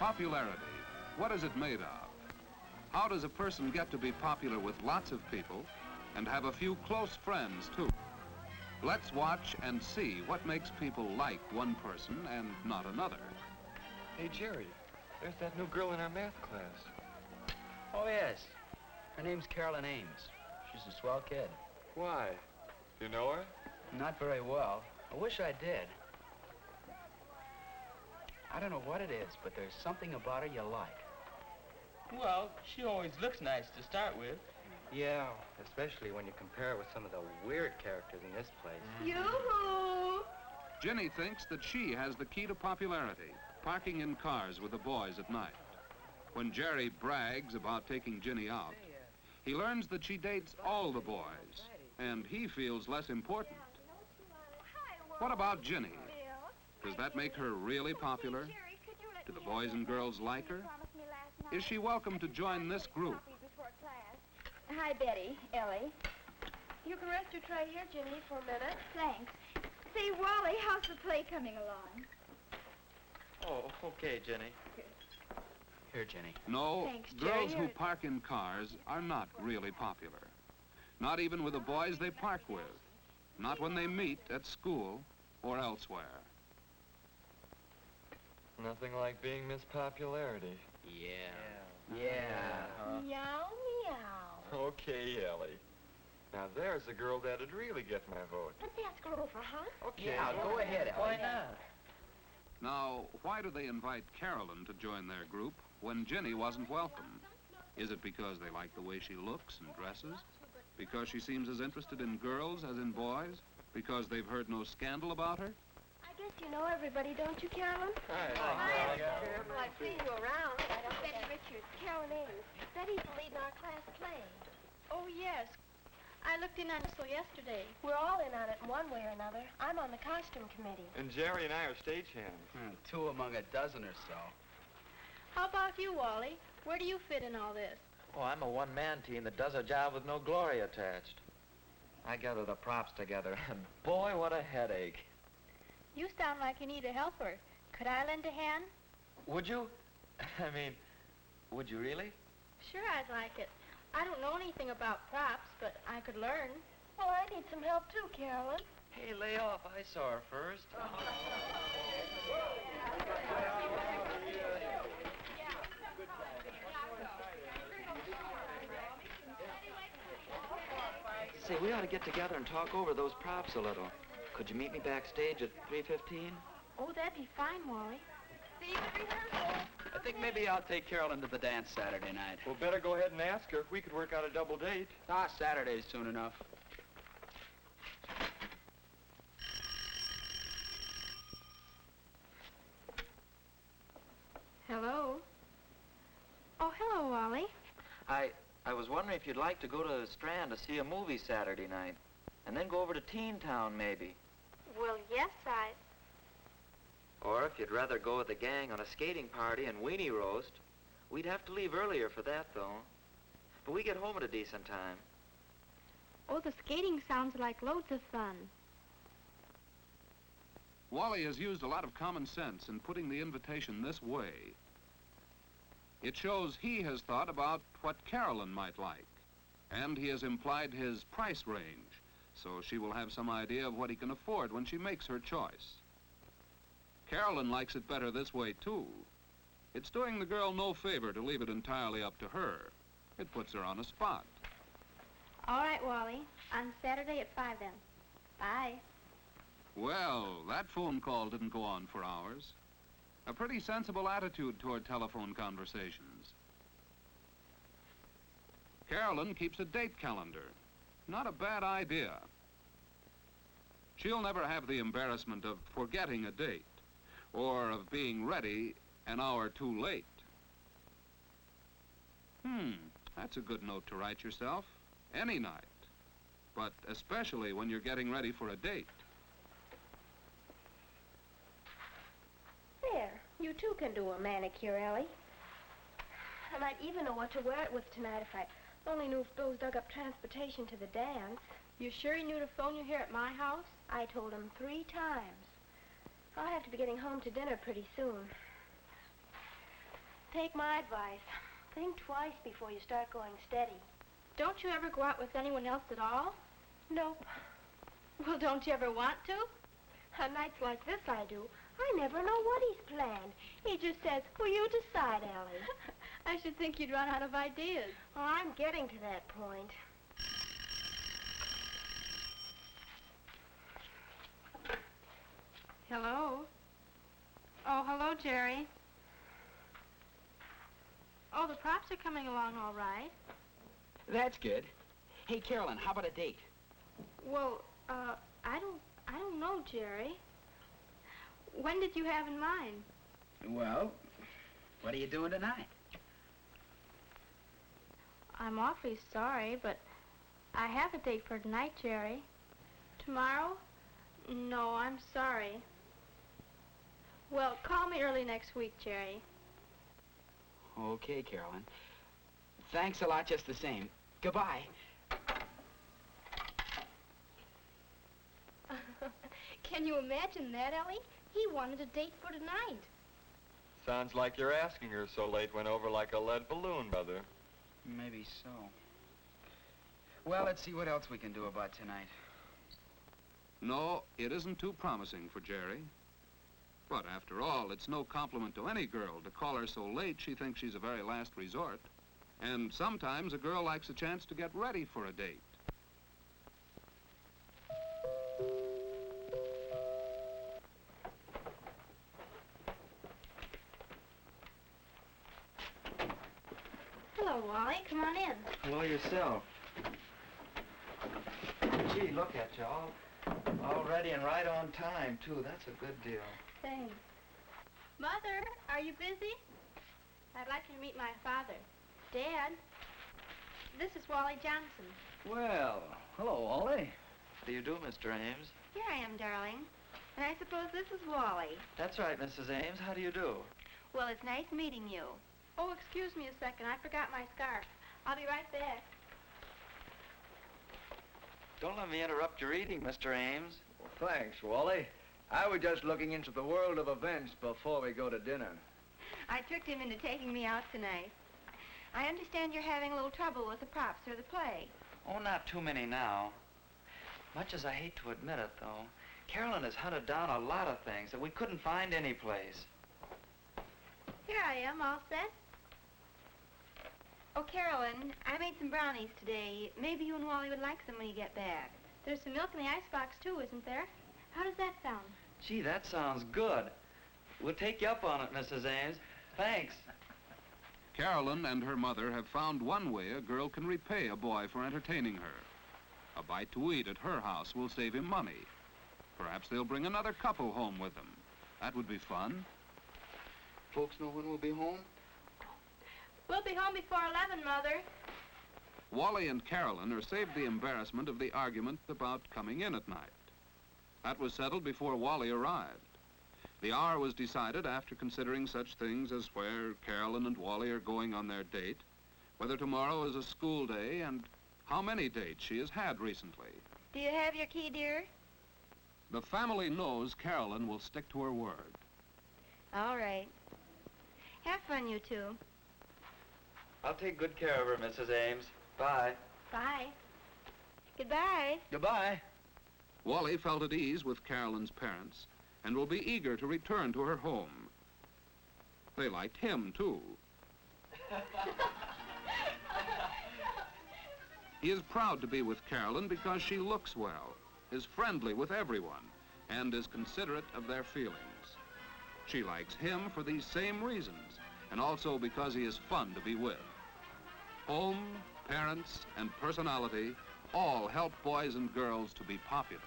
Popularity. What is it made of? How does a person get to be popular with lots of people and have a few close friends, too? Let's watch and see what makes people like one person and not another. Hey, Jerry, there's that new girl in our math class. Oh, yes. Her name's Marilyn Ames. She's a swell kid. Why? You know her? Not very well. I wish I did. I don't know what it is, but there's something about her you like. Well, she always looks nice to start with. Yeah, especially when you compare her with some of the weird characters in this place. Yoo-hoo! Ginny thinks that she has the key to popularity, parking in cars with the boys at night. When Jerry brags about taking Ginny out, he learns that she dates all the boys, and he feels less important. What about Ginny? Does that make her really popular? Do the boys and girls like her? Is she welcome to join this group? Hi, Betty, Ellie. You can rest your tray here, Ginny, for a minute. Thanks. Say, Wally, how's the play coming along? Oh, okay, Jenny. Here, Ginny. No, Thanks, girls Jerry. who park in cars are not really popular. Not even with the boys they park with. Not when they meet at school or elsewhere. Nothing like being Miss Popularity. Yeah. Meow, meow. Okay, Ellie. Now there's a girl that'd really get my vote. Let's ask her over, huh? Okay. Yeah, go ahead, Ellie. Why not? Now, why do they invite Carolyn to join their group when Ginny wasn't welcome? Is it because they like the way she looks and dresses? Because she seems as interested in girls as in boys? Because they've heard no scandal about her? I guess you know everybody, don't you, Carolyn? Hi. Well, I've seen you around. Betty Richards, Carolyn Ames. Betty's the lead in our class play. Oh, yes. I looked in on it so yesterday. We're all in on it in one way or another. I'm on the costume committee. And Jerry and I are stagehands. Two among a dozen or so. How about you, Wally? Where do you fit in all this? Oh, I'm a one-man team that does a job with no glory attached. I gather the props together, and boy, what a headache. You sound like you need a helper. Could I lend a hand? Would you? I mean, would you really? Sure, I'd like it. I don't know anything about props, but I could learn. Well, I need some help, too, Carolyn. Hey, lay off. I saw her first. Say, we ought to get together and talk over those props a little. Could you meet me backstage at 3:15? Oh, that'd be fine, Wally. See you at rehearsal. I think maybe I'll take Carolyn to the dance Saturday night. Well, better go ahead and ask her if we could work out a double date. Ah, Saturday's soon enough. Hello? Oh, hello, Wally. I was wondering if you'd like to go to the Strand to see a movie Saturday night, and then go over to Teen Town, maybe. Well, yes, Or if you'd rather go with the gang on a skating party and weenie roast. We'd have to leave earlier for that, though. But we get home at a decent time. Oh, the skating sounds like loads of fun. Wally has used a lot of common sense in putting the invitation this way. It shows he has thought about what Carolyn might like, and he has implied his price range, so she will have some idea of what he can afford when she makes her choice. Carolyn likes it better this way, too. It's doing the girl no favor to leave it entirely up to her. It puts her on a spot. All right, Wally. On Saturday at 5, then. Bye. Well, that phone call didn't go on for hours. A pretty sensible attitude toward telephone conversations. Carolyn keeps a date calendar. Not a bad idea. She'll never have the embarrassment of forgetting a date or of being ready an hour too late. That's a good note to write yourself any night, but especially when you're getting ready for a date. There. You, too, can do a manicure, Ellie. I might even know what to wear it with tonight if I only knew if Bill's dug up transportation to the dance. You sure he knew to phone you here at my house? I told him 3 times. I'll have to be getting home to dinner pretty soon. take my advice. Think twice before you start going steady. Don't you ever go out with anyone else at all? Nope. Well, don't you ever want to? On nights like this, I do. I never know what he's planned. He just says, "Will you decide, Ellie?" I should think you'd run out of ideas. Well, I'm getting to that point. Hello? Oh, hello, Jerry. Oh, the props are coming along all right. That's good. Hey, Carolyn, how about a date? Well, I don't know, Jerry. When did you have in mind? Well, what are you doing tonight? I'm awfully sorry, but I have a date for tonight, Jerry. Tomorrow? No, I'm sorry. Well, call me early next week, Jerry. Okay, Carolyn. Thanks a lot just the same. Goodbye. Can you imagine that, Ellie? He wanted a date for tonight. Sounds like your asking her so late went over like a lead balloon, Mother. Maybe so. Well, let's see what else we can do about tonight. No, it isn't too promising for Jerry. But after all, it's no compliment to any girl to call her so late she thinks she's a very last resort. And sometimes a girl likes a chance to get ready for a date. Hello, Wally. Come on in. Hello yourself. Gee, look at you, all ready and right on time, too. That's a good deal. Thanks. Mother, are you busy? I'd like you to meet my father. Dad, this is Wally Johnson. Well, hello, Ollie. How do you do, Mr. Ames? Here I am, darling. And I suppose this is Wally. That's right, Mrs. Ames. How do you do? Well, it's nice meeting you. Oh, excuse me a second. I forgot my scarf. I'll be right back. Don't let me interrupt your eating, Mr. Ames. Well, thanks, Wally. I was just looking into the world of events before we go to dinner. I tricked him into taking me out tonight. I understand you're having a little trouble with the props for the play. Oh, not too many now. Much as I hate to admit it, though, Carolyn has hunted down a lot of things that we couldn't find anyplace. Here I am, all set. Oh, Carolyn, I made some brownies today. Maybe you and Wally would like some when you get back. There's some milk in the icebox, too, isn't there? How does that sound? Gee, that sounds good. We'll take you up on it, Mrs. Ames. Thanks. Carolyn and her mother have found one way a girl can repay a boy for entertaining her. A bite to eat at her house will save him money. Perhaps they'll bring another couple home with them. That would be fun. Folks know when we'll be home? We'll be home before 11, Mother. Wally and Carolyn are saved the embarrassment of the argument about coming in at night. That was settled before Wally arrived. The hour was decided after considering such things as where Carolyn and Wally are going on their date, whether tomorrow is a school day, and how many dates she has had recently. Do you have your key, dear? The family knows Carolyn will stick to her word. All right. Have fun, you two. I'll take good care of her, Mrs. Ames. Bye. Bye. Goodbye. Goodbye. Wally felt at ease with Carolyn's parents and will be eager to return to her home. They liked him, too. He is proud to be with Carolyn because she looks well, is friendly with everyone, and is considerate of their feelings. She likes him for these same reasons, and also because he is fun to be with. Home, parents, and personality all help boys and girls to be popular.